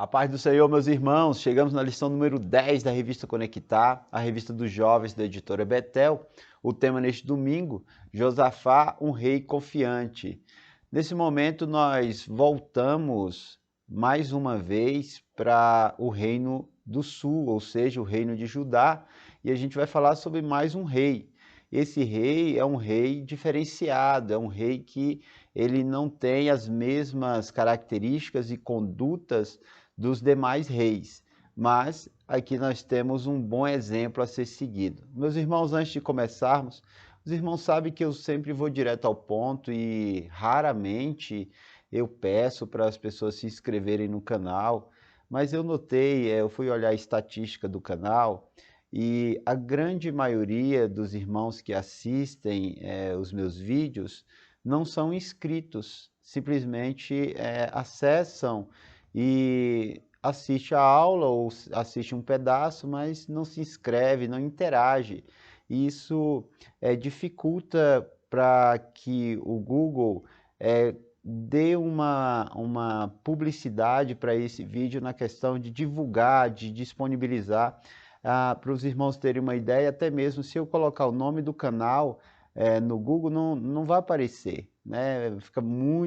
A paz do Senhor, meus irmãos, chegamos na lição número 10 da revista Conectar, a revista dos jovens da editora Betel. O tema neste domingo, Josafá, um rei confiante. Nesse momento nós voltamos mais uma vez para o reino do sul, ou seja, o reino de Judá, e a gente vai falar sobre mais um rei. Esse rei é um rei diferenciado, é um rei que ele não tem as mesmas características e condutas dos demais reis, mas aqui nós temos um bom exemplo a ser seguido. Meus irmãos, antes de começarmos, os irmãos sabem que eu sempre vou direto ao ponto e raramente eu peço para as pessoas se inscreverem no canal, mas eu notei, eu fui olhar a estatística do canal e a grande maioria dos irmãos que assistem os meus vídeos não são inscritos, simplesmente acessam e assiste a aula ou assiste um pedaço, mas não se inscreve, não interage. Isso dificulta para que o Google dê uma publicidade para esse vídeo na questão de divulgar, de disponibilizar, para os irmãos terem uma ideia, até mesmo se eu colocar o nome do canal no Google, não vai aparecer, né?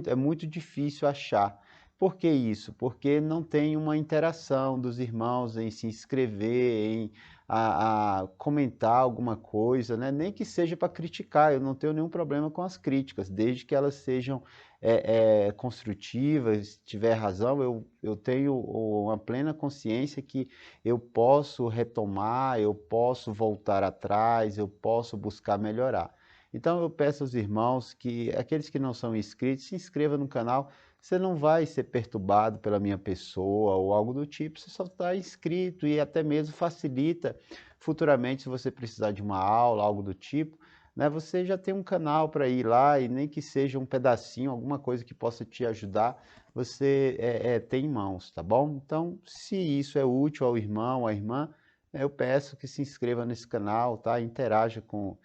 É muito difícil achar. Por que isso? Porque não tem uma interação dos irmãos em se inscrever, em comentar alguma coisa, né? Nem que seja para criticar, eu não tenho nenhum problema com as críticas, desde que elas sejam construtivas, se tiver razão, eu tenho uma plena consciência que eu posso retomar, eu posso voltar atrás, eu posso buscar melhorar. Então eu peço aos irmãos que, aqueles que não são inscritos, se inscrevam no canal. Você não vai ser perturbado pela minha pessoa ou algo do tipo, você só está inscrito e até mesmo facilita futuramente se você precisar de uma aula, algo do tipo, né? Você já tem um canal para ir lá e nem que seja um pedacinho, alguma coisa que possa te ajudar, você tem em mãos, tá bom? Então, se isso é útil ao irmão, à irmã, eu peço que se inscreva nesse canal, tá? Interaja com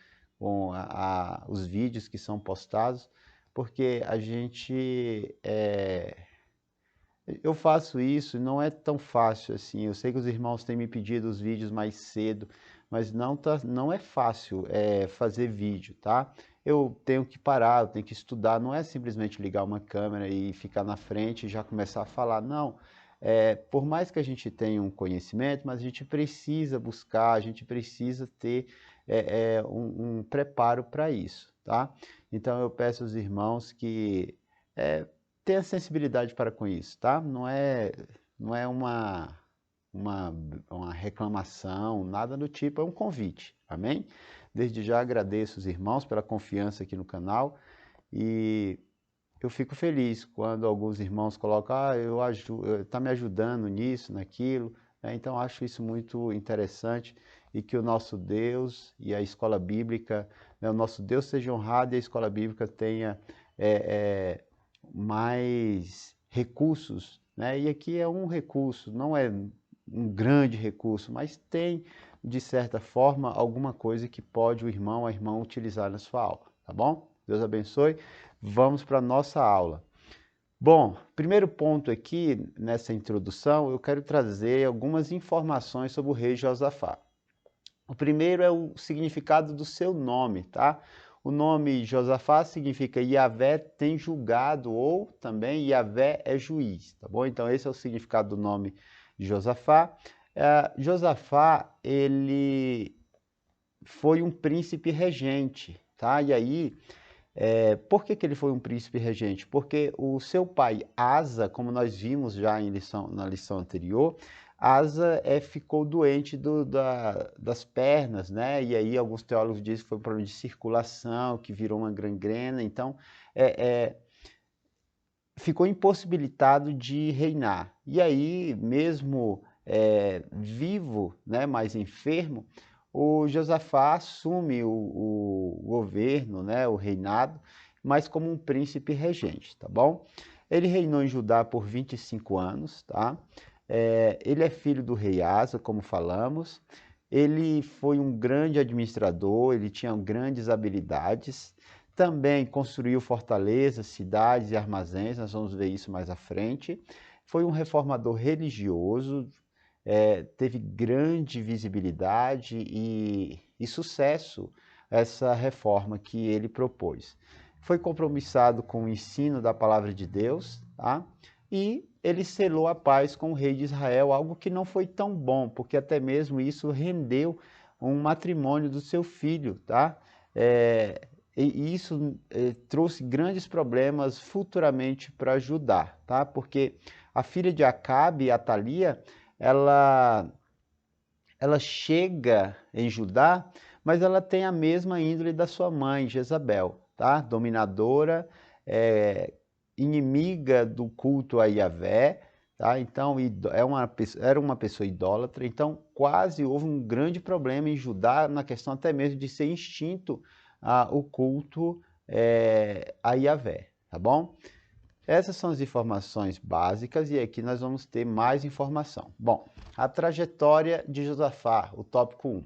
os vídeos que são postados, porque a gente eu faço isso, não é tão fácil assim. Eu sei que os irmãos têm me pedido os vídeos mais cedo, mas não é fácil fazer vídeo, tá? Eu tenho que parar, eu tenho que estudar, não é simplesmente ligar uma câmera e ficar na frente e já começar a falar, não. Por mais que a gente tenha um conhecimento, mas a gente precisa buscar, a gente precisa ter um preparo para isso, tá? Então eu peço aos irmãos que tenha sensibilidade para com isso, tá? Não é uma reclamação, nada do tipo, é um convite, amém? Desde já agradeço os irmãos pela confiança aqui no canal e eu fico feliz quando alguns irmãos colocam, tá me ajudando nisso, naquilo, né? Então acho isso muito interessante e que o nosso Deus e a escola bíblica, né, o nosso Deus seja honrado e a escola bíblica tenha mais recursos, né? E aqui é um recurso, não é um grande recurso, mas tem, de certa forma, alguma coisa que pode o irmão, a irmã utilizar na sua aula, tá bom? Deus abençoe. Vamos para a nossa aula. Bom, primeiro ponto aqui, nessa introdução, eu quero trazer algumas informações sobre o rei Josafá. O primeiro é o significado do seu nome, tá? O nome Josafá significa Yahvé tem julgado ou também Yahvé é juiz, tá bom? Então esse é o significado do nome de Josafá. Josafá, ele foi um príncipe regente, tá? E aí, por que ele foi um príncipe regente? Porque o seu pai, Asa, como nós vimos já na lição anterior, Asa ficou doente das pernas, né? E aí alguns teólogos dizem que foi um problema de circulação, que virou uma gangrena. Então, ficou impossibilitado de reinar. E aí, mesmo vivo, né, mas enfermo, o Josafá assume o governo, né, o reinado, mas como um príncipe regente, tá bom? Ele reinou em Judá por 25 anos, tá? Ele é filho do rei Asa, como falamos. Ele foi um grande administrador, ele tinha grandes habilidades. Também construiu fortalezas, cidades e armazéns, nós vamos ver isso mais à frente. Foi um reformador religioso, teve grande visibilidade e sucesso essa reforma que ele propôs. Foi compromissado com o ensino da palavra de Deus, tá? E ele selou a paz com o rei de Israel, algo que não foi tão bom, porque até mesmo isso rendeu um matrimônio do seu filho, tá? E isso trouxe grandes problemas futuramente para Judá, tá? Porque a filha de Acabe, Atalia, ela, ela chega em Judá, mas ela tem a mesma índole da sua mãe, Jezabel, tá? Dominadora, é, inimiga do culto a Yahvé, tá? Então era uma pessoa idólatra, então quase houve um grande problema em Judá na questão até mesmo de ser extinto o culto a Yahvé, tá bom? Essas são as informações básicas e aqui nós vamos ter mais informação. Bom, a trajetória de Josafá, o tópico 1.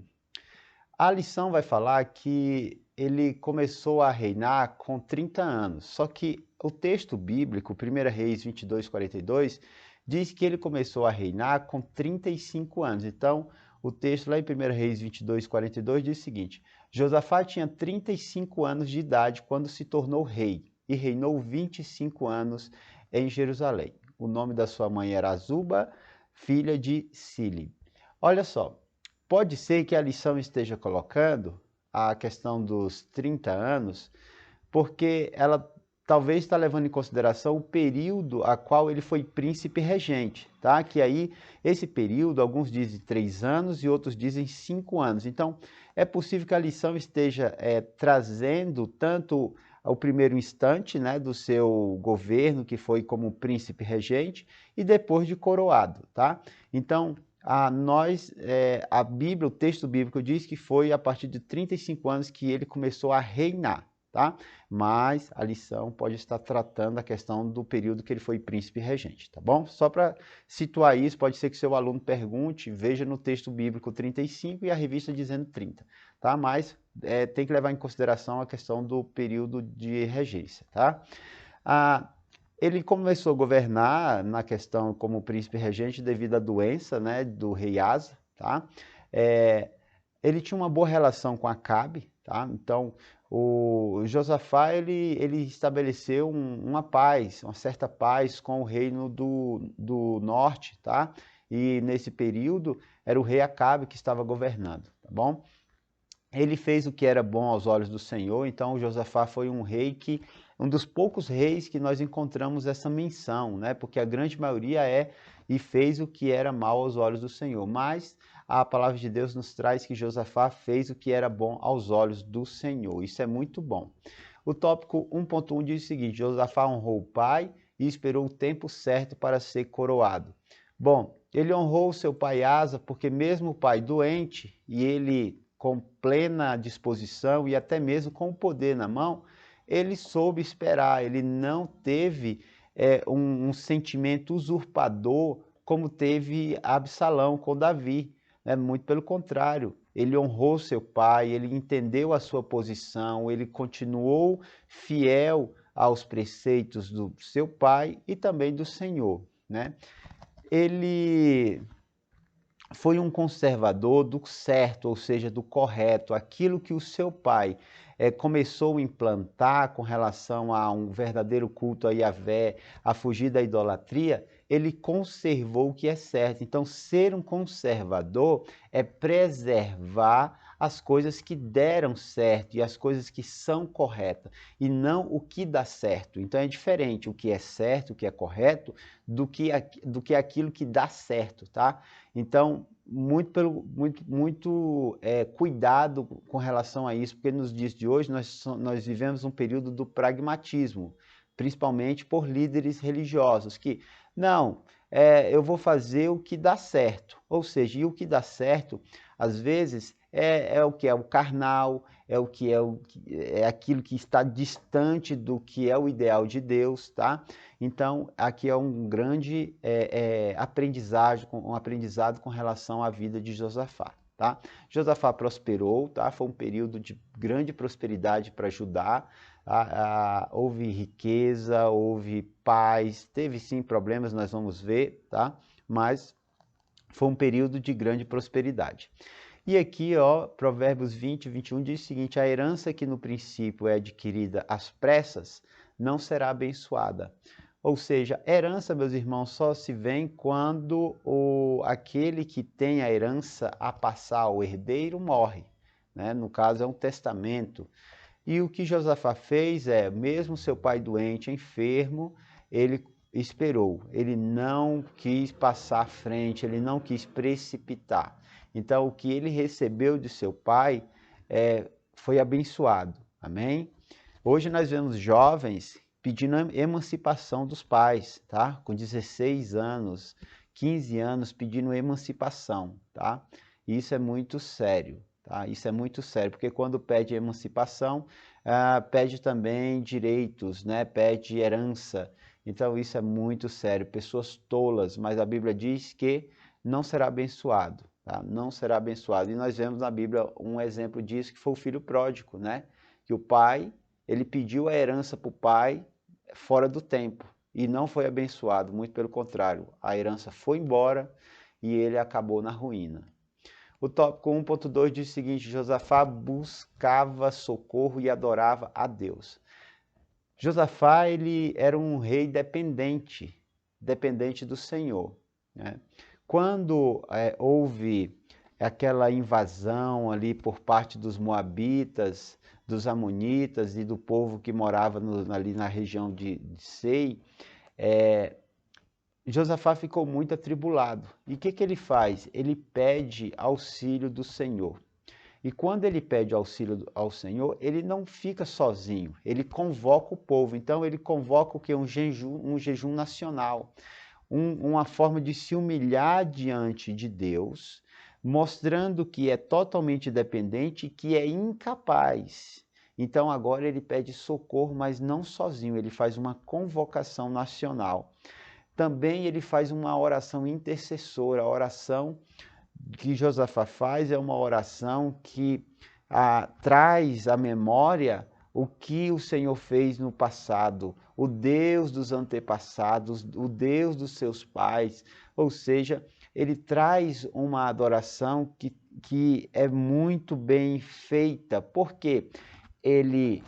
A lição vai falar que ele começou a reinar com 30 anos, só que o texto bíblico, 1 Reis 22, 42, diz que ele começou a reinar com 35 anos. Então, o texto lá em 1 Reis 22, 42 diz o seguinte: Josafá tinha 35 anos de idade quando se tornou rei e reinou 25 anos em Jerusalém. O nome da sua mãe era Azuba, filha de Sili. Olha só, pode ser que a lição esteja colocando a questão dos 30 anos, porque ela talvez está levando em consideração o período a qual ele foi príncipe regente, tá? Que aí, esse período, alguns dizem 3 anos e outros dizem 5 anos. Então, é possível que a lição esteja trazendo tanto o primeiro instante, né, do seu governo, que foi como príncipe regente, e depois de coroado, tá? Então, a Bíblia, o texto bíblico diz que foi a partir de 35 anos que ele começou a reinar, tá? Mas a lição pode estar tratando a questão do período que ele foi príncipe regente, tá bom? Só para situar isso, pode ser que seu aluno pergunte, veja no texto bíblico 35 e a revista dizendo 30, tá? Mas tem que levar em consideração a questão do período de regência, tá? Ele começou a governar na questão como príncipe regente devido à doença, né, do rei Asa, tá? Ele tinha uma boa relação com Acabe, tá? Então, o Josafá, ele estabeleceu uma paz, uma certa paz com o reino do norte, tá? E nesse período era o rei Acabe que estava governando, tá bom? Ele fez o que era bom aos olhos do Senhor, então o Josafá foi um dos poucos reis que nós encontramos essa menção, né? Porque a grande maioria e fez o que era mal aos olhos do Senhor. Mas a palavra de Deus nos traz que Josafá fez o que era bom aos olhos do Senhor. Isso é muito bom. O tópico 1.1 diz o seguinte: Josafá honrou o pai e esperou o tempo certo para ser coroado. Bom, ele honrou seu pai Asa, porque mesmo o pai doente e ele com plena disposição e até mesmo com o poder na mão, ele soube esperar, ele não teve um sentimento usurpador como teve Absalão com Davi, né? Muito pelo contrário, ele honrou seu pai, ele entendeu a sua posição, ele continuou fiel aos preceitos do seu pai e também do Senhor, né? Ele foi um conservador do certo, ou seja, do correto, aquilo que o seu pai começou a implantar com relação a um verdadeiro culto a Yahvé, a fugir da idolatria, ele conservou o que é certo. Então, ser um conservador é preservar as coisas que deram certo e as coisas que são corretas, e não o que dá certo. Então, é diferente o que é certo, o que é correto, do que aquilo que dá certo, tá? Então, muito cuidado com relação a isso, porque nos dias de hoje nós vivemos um período do pragmatismo, principalmente por líderes religiosos, que, não, eu vou fazer o que dá certo. Ou seja, e o que dá certo, às vezes, é o que é o carnal, é aquilo que está distante do que é o ideal de Deus, tá? Então, aqui é um grande aprendizado com relação à vida de Josafá, tá? Josafá prosperou, tá? Foi um período de grande prosperidade para Judá. houve riqueza, houve paz, teve sim problemas, nós vamos ver, tá? Mas foi um período de grande prosperidade. E aqui, ó, Provérbios 20, 21 diz o seguinte: a herança que no princípio é adquirida às pressas não será abençoada. Ou seja, herança, meus irmãos, só se vê quando aquele que tem a herança a passar, o herdeiro, morre. Né? No caso, é um testamento. E o que Josafá fez é, mesmo seu pai doente, enfermo, ele esperou. Ele não quis passar à frente, ele não quis precipitar. Então, o que ele recebeu de seu pai foi abençoado. Amém? Hoje nós vemos jovens pedindo a emancipação dos pais, tá? Com 16 anos, 15 anos, pedindo emancipação, tá? Isso é muito sério, tá? Isso é muito sério, porque quando pede emancipação, pede também direitos, né? Pede herança. Então isso é muito sério. Pessoas tolas, mas a Bíblia diz que não será abençoado, tá? Não será abençoado. E nós vemos na Bíblia um exemplo disso, que foi o filho pródigo, né? Que o pai, ele pediu a herança para o pai fora do tempo e não foi abençoado, muito pelo contrário, a herança foi embora e ele acabou na ruína. O tópico 1.2 diz o seguinte: Josafá buscava socorro e adorava a Deus. Josafá, ele era um rei dependente do Senhor. Né? Quando houve aquela invasão ali por parte dos moabitas, dos amonitas e do povo que morava ali na região de Sei, Josafá ficou muito atribulado. E o que ele faz? Ele pede auxílio do Senhor. E quando ele pede auxílio ao Senhor, ele não fica sozinho, ele convoca o povo. Então ele convoca o que? Um jejum nacional, uma forma de se humilhar diante de Deus, mostrando que é totalmente dependente e que é incapaz. Então agora ele pede socorro, mas não sozinho, ele faz uma convocação nacional. Também ele faz uma oração intercessora, a oração que Josafá faz é uma oração que traz à memória o que o Senhor fez no passado, o Deus dos antepassados, o Deus dos seus pais, ou seja, ele traz uma adoração que é muito bem feita, porque ele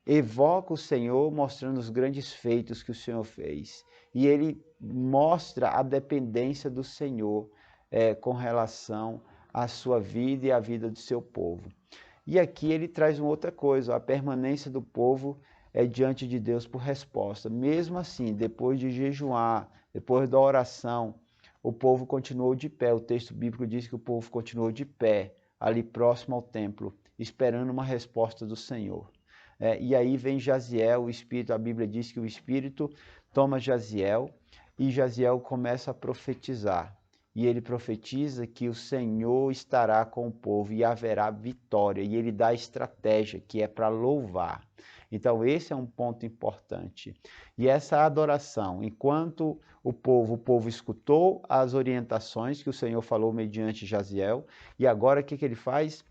evoca o Senhor mostrando os grandes feitos que o Senhor fez, e ele mostra a dependência do Senhor com relação à sua vida e à vida do seu povo. E aqui ele traz uma outra coisa: a permanência do povo diante de Deus por resposta. Mesmo assim, depois de jejuar, depois da oração, o povo continuou de pé. O texto bíblico diz que o povo continuou de pé, ali próximo ao templo, esperando uma resposta do Senhor. E aí vem Jaziel, o Espírito, a Bíblia diz que o Espírito toma Jaziel e Jaziel começa a profetizar. E ele profetiza que o Senhor estará com o povo e haverá vitória. E ele dá a estratégia, que é para louvar. Então esse é um ponto importante. E essa adoração, enquanto o povo escutou as orientações que o Senhor falou mediante Jaziel, e agora o que ele faz?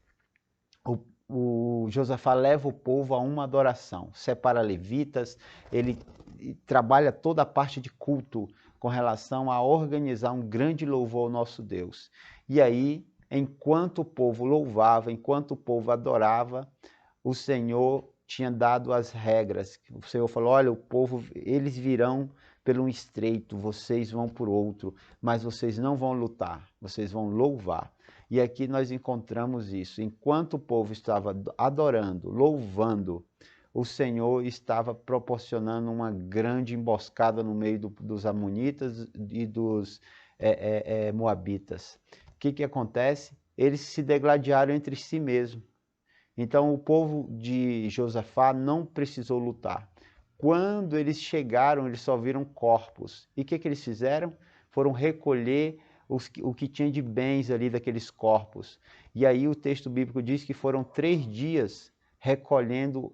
O Josafá leva o povo a uma adoração, separa levitas, ele trabalha toda a parte de culto com relação a organizar um grande louvor ao nosso Deus. E aí, enquanto o povo louvava, enquanto o povo adorava, o Senhor tinha dado as regras. O Senhor falou: olha, o povo, eles virão por um estreito, vocês vão por outro, mas vocês não vão lutar, vocês vão louvar. E aqui nós encontramos isso. Enquanto o povo estava adorando, louvando, o Senhor estava proporcionando uma grande emboscada no meio dos amonitas e dos moabitas. O que acontece? Eles se degladiaram entre si mesmos. Então o povo de Josafá não precisou lutar. Quando eles chegaram, eles só viram corpos. E o que eles fizeram? Foram recolher o que tinha de bens ali daqueles corpos. E aí o texto bíblico diz que foram 3 dias recolhendo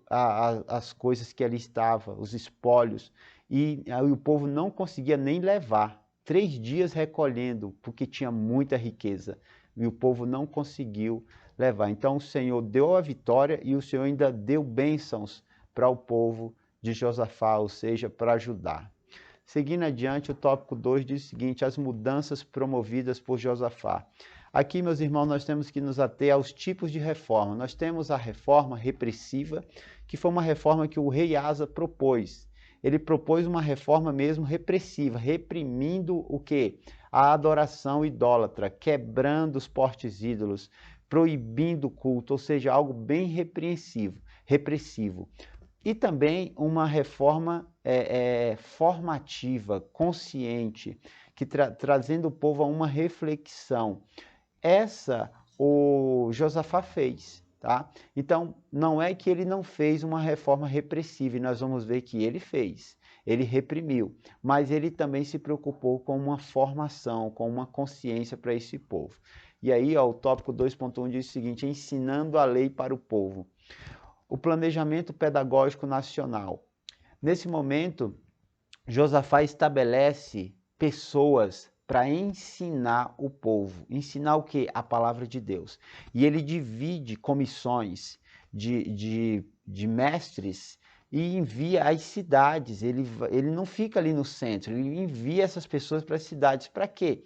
as coisas que ali estavam, os espólios. E aí o povo não conseguia nem levar. 3 dias recolhendo, porque tinha muita riqueza. E o povo não conseguiu levar. Então o Senhor deu a vitória e o Senhor ainda deu bênçãos para o povo de Josafá, ou seja, para Judá. Seguindo adiante, o tópico 2 diz o seguinte: as mudanças promovidas por Josafá. Aqui, meus irmãos, nós temos que nos ater aos tipos de reforma. Nós temos a reforma repressiva, que foi uma reforma que o rei Asa propôs. Ele propôs uma reforma mesmo repressiva, reprimindo o quê? A adoração idólatra, quebrando os postes ídolos, proibindo o culto, ou seja, algo bem repressivo. E também uma reforma formativa, consciente, que trazendo o povo a uma reflexão. Essa o Josafá fez, tá? Então, não é que ele não fez uma reforma repressiva, e nós vamos ver que ele fez. Ele reprimiu, mas ele também se preocupou com uma formação, com uma consciência para esse povo. E aí, ó, o tópico 2.1 diz o seguinte: ensinando a lei para o povo. O planejamento pedagógico nacional. Nesse momento, Josafá estabelece pessoas para ensinar o povo. Ensinar o quê? A palavra de Deus. E ele divide comissões de mestres e envia às cidades. Ele não fica ali no centro, ele envia essas pessoas para as cidades. Para quê?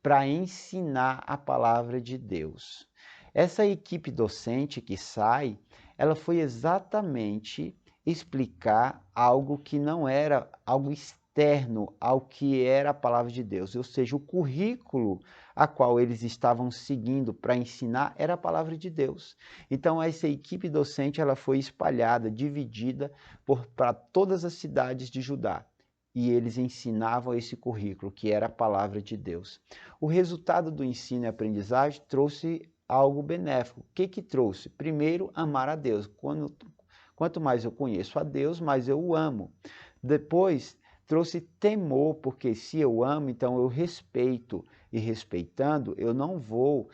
Para ensinar a palavra de Deus. Essa equipe docente que sai, ela foi exatamente explicar algo que não era algo externo ao que era a palavra de Deus, ou seja, o currículo a qual eles estavam seguindo para ensinar era a palavra de Deus. Então essa equipe docente ela foi espalhada, dividida para todas as cidades de Judá. E eles ensinavam esse currículo, que era a palavra de Deus. O resultado do ensino e aprendizagem trouxe algo benéfico. O que trouxe? Primeiro, amar a Deus. Quanto mais eu conheço a Deus, mais eu o amo. Depois, trouxe temor, porque se eu amo, então eu respeito. E respeitando, eu não vou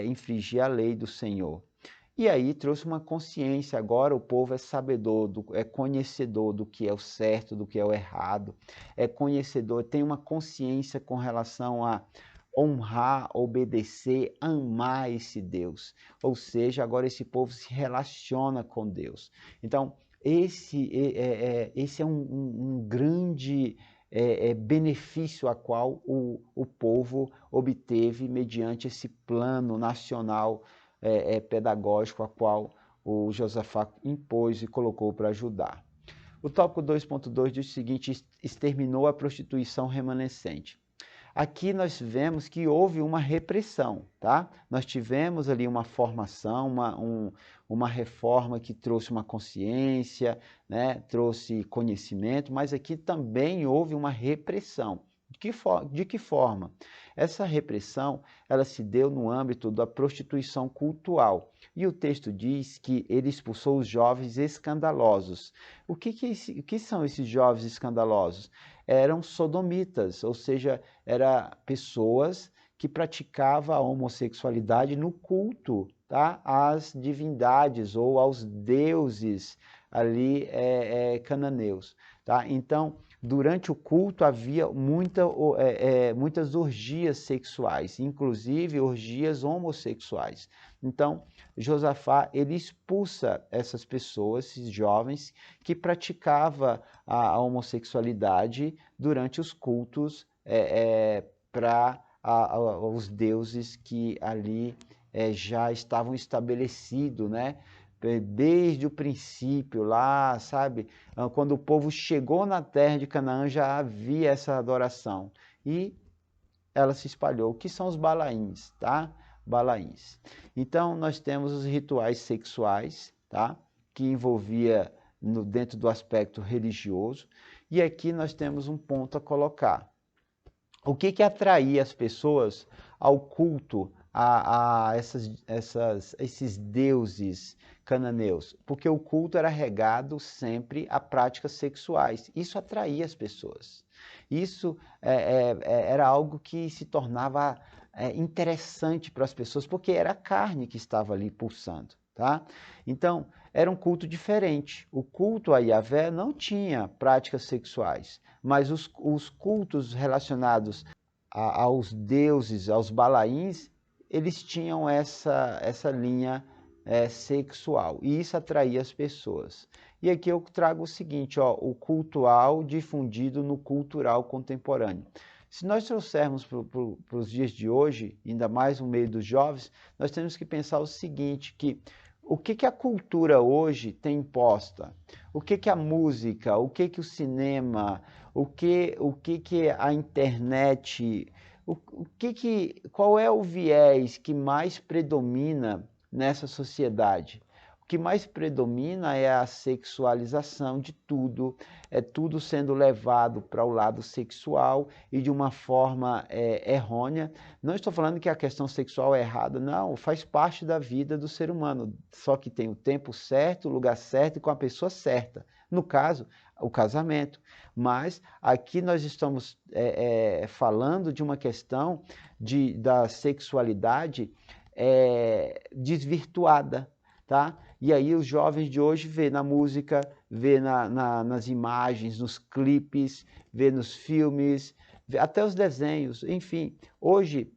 infringir a lei do Senhor. E aí trouxe uma consciência, agora o povo é sabedor, é conhecedor do que é o certo, do que é o errado, é conhecedor, tem uma consciência com relação a honrar, obedecer, amar esse Deus. Ou seja, agora esse povo se relaciona com Deus. Então, esse é um grande benefício a qual o povo obteve mediante esse plano nacional pedagógico a qual o Josafá impôs e colocou para ajudar. O tópico 2.2 diz o seguinte: exterminou a prostituição remanescente. Aqui nós vemos que houve uma repressão, tá? Nós tivemos ali uma formação, uma reforma que trouxe uma consciência, né? Trouxe conhecimento, mas aqui também houve uma repressão. De que forma? Essa repressão ela se deu no âmbito da prostituição cultural. E o texto diz que ele expulsou os jovens escandalosos. O que são esses jovens escandalosos? Eram sodomitas, ou seja, eram pessoas que praticavam a homossexualidade no culto, tá? Às divindades ou aos deuses ali cananeus. Tá? Então, durante o culto havia muitas orgias sexuais, inclusive orgias homossexuais. Então, Josafá ele expulsa essas pessoas, esses jovens, que praticavam a homossexualidade durante os cultos para os deuses que ali já estavam estabelecidos, né? Desde o princípio lá, sabe? Quando o povo chegou na terra de Canaã já havia essa adoração e ela se espalhou. O que são os balaíns, tá? Balaíns. Então nós temos os rituais sexuais, tá? Que envolvia dentro do aspecto religioso. E aqui nós temos um ponto a colocar. O que atraía as pessoas ao culto a esses deuses cananeus? Porque o culto era regado sempre a práticas sexuais. Isso atraía as pessoas. Isso era algo que se tornava interessante para as pessoas, porque era a carne que estava ali pulsando. Tá? Então, era um culto diferente. O culto a Yahvé não tinha práticas sexuais, mas os cultos relacionados aos deuses, aos balaíns, eles tinham essa linha sexual, e isso atraía as pessoas. E aqui eu trago o seguinte, ó, o cultural difundido no cultural contemporâneo. Se nós trouxermos para os dias de hoje, ainda mais no meio dos jovens, nós temos que pensar o seguinte, que o que a cultura hoje tem imposta? O que a música, o que o cinema, o que a internet, qual é o viés que mais predomina nessa sociedade? O que mais predomina é a sexualização de tudo, é tudo sendo levado para o lado sexual e de uma forma errônea. Não estou falando que a questão sexual é errada, não, faz parte da vida do ser humano, só que tem o tempo certo, o lugar certo e com a pessoa certa. No caso, o casamento. Mas aqui nós estamos falando de uma questão da sexualidade desvirtuada, tá? E aí os jovens de hoje vê na música, vê nas imagens, nos clipes, vê nos filmes, vê até os desenhos, enfim. Hoje,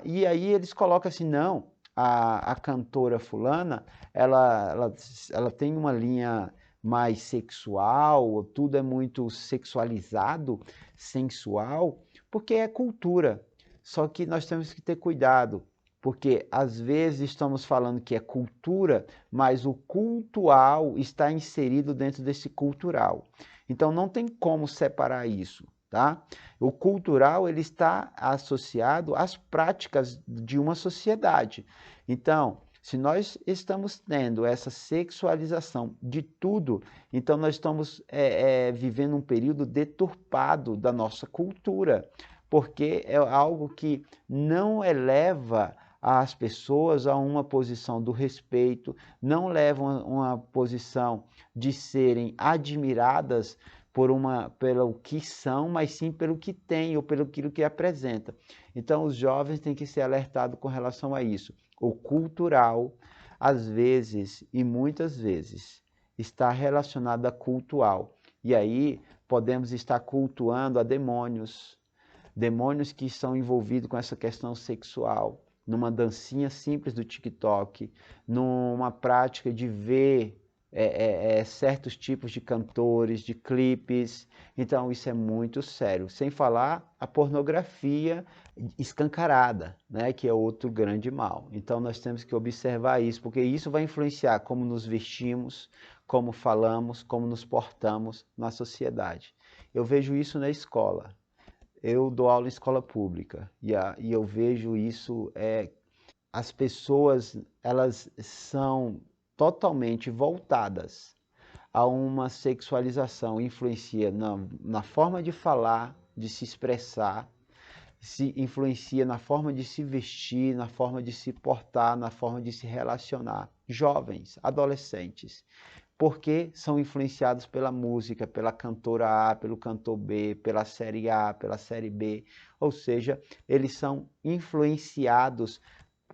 e aí eles colocam assim, não, a cantora fulana, ela tem uma linha mais sexual, tudo é muito sexualizado, sensual, porque é cultura. Só que nós temos que ter cuidado, porque às vezes estamos falando que é cultura, mas o cultural está inserido dentro desse cultural. Então não tem como separar isso, tá? O cultural ele está associado às práticas de uma sociedade. Então, se nós estamos tendo essa sexualização de tudo, então nós estamos vivendo um período deturpado da nossa cultura, porque é algo que não eleva as pessoas a uma posição do respeito, não levam a uma posição de serem admiradas pelo que são, mas sim pelo que têm ou pelo que apresenta. Então, os jovens têm que ser alertados com relação a isso. O cultural, às vezes e muitas vezes, está relacionado a cultural. E aí podemos estar cultuando a demônios que estão envolvidos com essa questão sexual, numa dancinha simples do TikTok, numa prática de ver certos tipos de cantores, de clipes. Então isso é muito sério. Sem falar a pornografia escancarada, né, que é outro grande mal. Então nós temos que observar isso, porque isso vai influenciar como nos vestimos, como falamos, como nos portamos na sociedade. Eu vejo isso na escola. Eu dou aula em escola pública e eu vejo isso, as pessoas elas são totalmente voltadas a uma sexualização, influencia na forma de falar, de se expressar, se influencia na forma de se vestir, na forma de se portar, na forma de se relacionar. Jovens, adolescentes, porque são influenciados pela música, pela cantora A, pelo cantor B, pela série A, pela série B, ou seja, eles são influenciados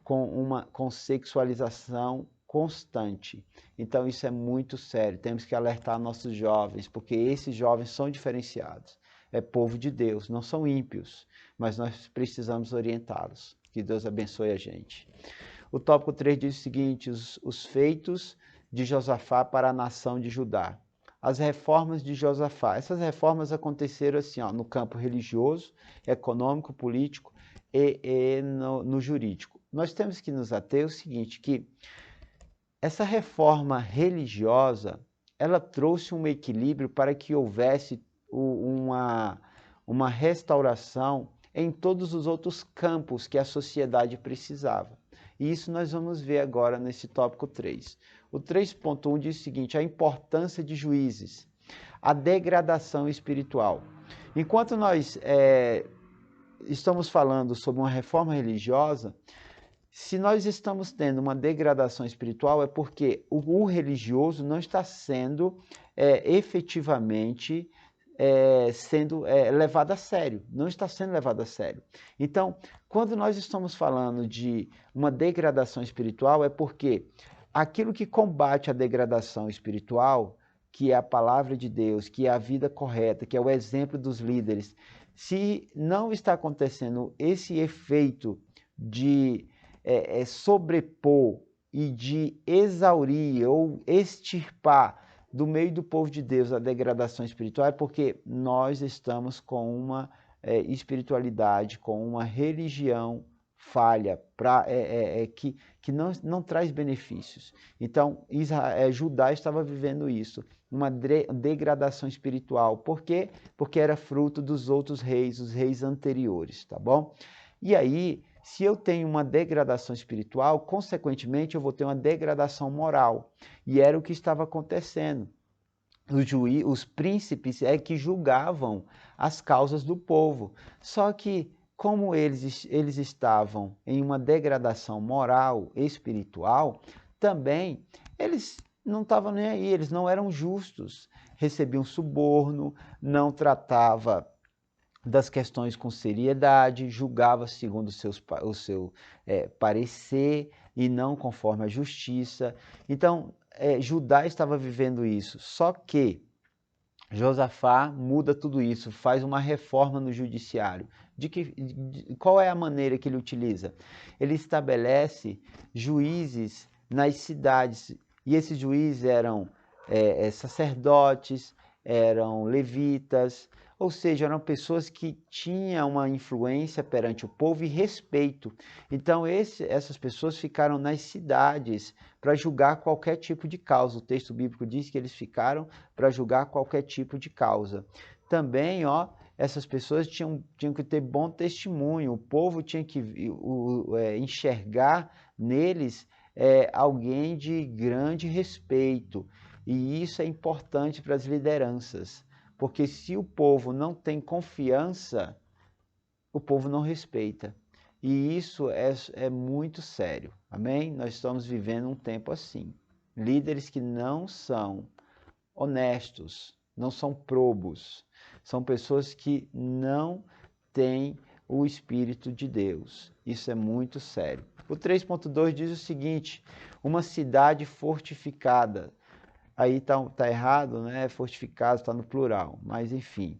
com sexualização constante. Então isso é muito sério, temos que alertar nossos jovens, porque esses jovens são diferenciados. É povo de Deus, não são ímpios, mas nós precisamos orientá-los. Que Deus abençoe a gente. O tópico 3 diz o seguinte, os feitos de Josafá para a nação de Judá. As reformas de Josafá. Essas reformas aconteceram assim, ó, no campo religioso, econômico, político e no jurídico. Nós temos que nos ater ao seguinte, que essa reforma religiosa, ela trouxe um equilíbrio para que houvesse uma restauração em todos os outros campos que a sociedade precisava. E isso nós vamos ver agora nesse tópico 3. O 3.1 diz o seguinte, a importância de juízes, a degradação espiritual. Enquanto nós estamos falando sobre uma reforma religiosa, se nós estamos tendo uma degradação espiritual é porque o religioso não está sendo efetivamente sendo levado a sério, não está sendo levado a sério. Então, quando nós estamos falando de uma degradação espiritual, é porque aquilo que combate a degradação espiritual, que é a palavra de Deus, que é a vida correta, que é o exemplo dos líderes, se não está acontecendo esse efeito de sobrepor e de exaurir ou extirpar do meio do povo de Deus a degradação espiritual é porque nós estamos com uma espiritualidade, com uma religião falha, que não traz benefícios. Então, Judá estava vivendo isso, uma degradação espiritual. Por quê? Porque era fruto dos outros reis, os reis anteriores, tá bom? E aí, se eu tenho uma degradação espiritual, consequentemente eu vou ter uma degradação moral. E era o que estava acontecendo. Os príncipes que julgavam as causas do povo. Só que, como eles estavam em uma degradação moral, espiritual, também eles não estavam nem aí, eles não eram justos, recebiam suborno, não tratava das questões com seriedade, julgava segundo o seu parecer e não conforme a justiça. Então, Judá estava vivendo isso, só que Josafá muda tudo isso, faz uma reforma no judiciário. Qual é a maneira que ele utiliza? Ele estabelece juízes nas cidades, e esses juízes eram sacerdotes, eram levitas, ou seja, eram pessoas que tinham uma influência perante o povo e respeito. Então, essas pessoas ficaram nas cidades para julgar qualquer tipo de causa. O texto bíblico diz que eles ficaram para julgar qualquer tipo de causa. Também, essas pessoas tinham que ter bom testemunho. O povo tinha que enxergar neles alguém de grande respeito. E isso é importante para as lideranças. Porque se o povo não tem confiança, o povo não respeita. E isso é muito sério. Amém? Nós estamos vivendo um tempo assim. Líderes que não são honestos, não são probos. São pessoas que não têm o Espírito de Deus. Isso é muito sério. O 3.2 diz o seguinte: uma cidade fortificada. Aí tá errado, né? Fortificado está no plural, mas enfim.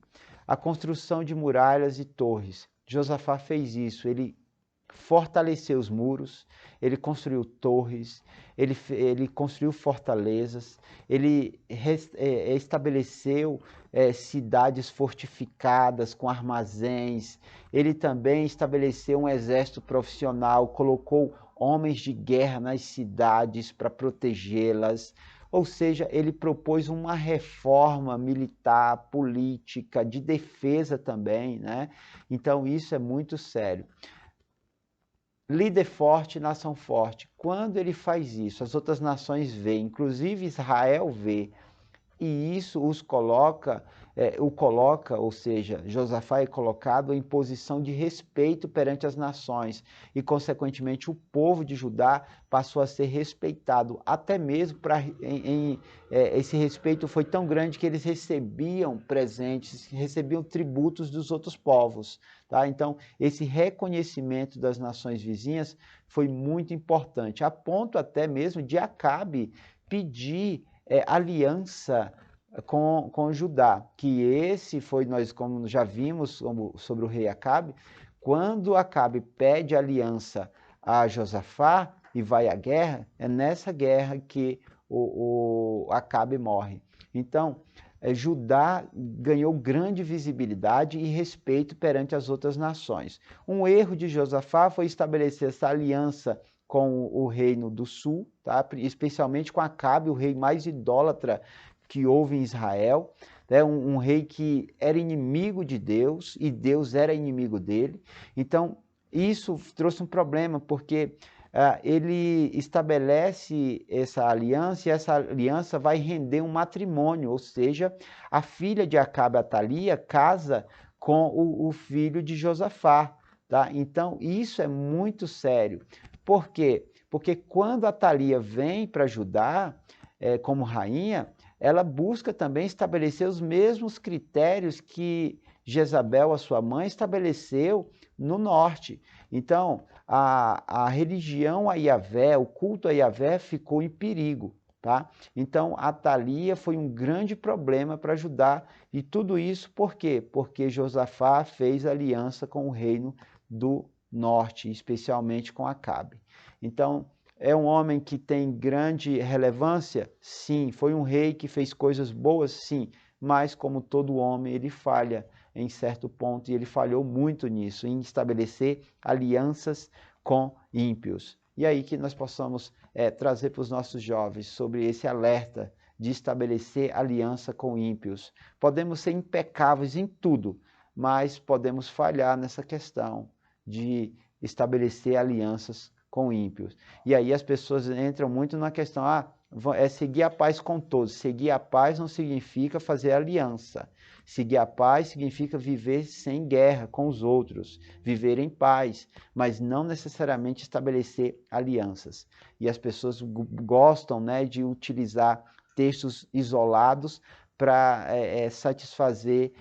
A construção de muralhas e torres. Josafá fez isso, ele fortaleceu os muros, ele construiu torres, ele construiu fortalezas, ele estabeleceu cidades fortificadas com armazéns, ele também estabeleceu um exército profissional, colocou homens de guerra nas cidades para protegê-las. Ou seja, ele propôs uma reforma militar, política, de defesa também, né? Então, isso é muito sério. Líder forte, nação forte. Quando ele faz isso, as outras nações veem, inclusive Israel vê, e isso o coloca, ou seja, Josafá é colocado em posição de respeito perante as nações e, consequentemente, o povo de Judá passou a ser respeitado, até mesmo esse respeito foi tão grande que eles recebiam presentes, recebiam tributos dos outros povos. Tá? Então, esse reconhecimento das nações vizinhas foi muito importante, a ponto até mesmo de Acabe pedir aliança com Judá, que esse foi, nós como já vimos sobre o rei Acabe, quando Acabe pede aliança a Josafá e vai à guerra, é nessa guerra que o Acabe morre. Então, Judá ganhou grande visibilidade e respeito perante as outras nações. Um erro de Josafá foi estabelecer essa aliança com o reino do sul, tá? Especialmente com Acabe, o rei mais idólatra que houve em Israel, né? Um rei que era inimigo de Deus e Deus era inimigo dele. Então, isso trouxe um problema, porque ele estabelece essa aliança e essa aliança vai render um matrimônio, ou seja, a filha de Acabe, Atalia, casa com o filho de Josafá. Tá? Então, isso é muito sério. Por quê? Porque quando Atalia vem para Judá como rainha, ela busca também estabelecer os mesmos critérios que Jezabel, a sua mãe, estabeleceu no norte. Então, a religião a Yahvé, o culto a Yahvé ficou em perigo. Tá? Então, Atalia foi um grande problema para Judá. E tudo isso por quê? Porque Josafá fez aliança com o reino do norte, especialmente com Acabe. Então, É um homem que tem grande relevância? Sim. Foi um rei que fez coisas boas? Sim. Mas, como todo homem, ele falha em certo ponto, e ele falhou muito nisso, em estabelecer alianças com ímpios. E aí que nós possamos trazer para os nossos jovens sobre esse alerta de estabelecer aliança com ímpios. Podemos ser impecáveis em tudo, mas podemos falhar nessa questão de estabelecer alianças com ímpios. E aí as pessoas entram muito na questão, é seguir a paz com todos. Seguir a paz não significa fazer aliança. Seguir a paz significa viver sem guerra com os outros, viver em paz, mas não necessariamente estabelecer alianças. E as pessoas gostam, né, de utilizar textos isolados para satisfazer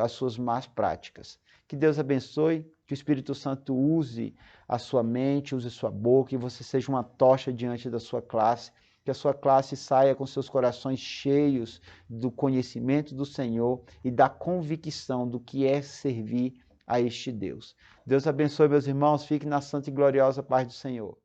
as suas más práticas. Que Deus abençoe, que o Espírito Santo use a sua mente, use a sua boca, e você seja uma tocha diante da sua classe, que a sua classe saia com seus corações cheios do conhecimento do Senhor e da convicção do que é servir a este Deus. Deus abençoe, meus irmãos, fique na santa e gloriosa paz do Senhor.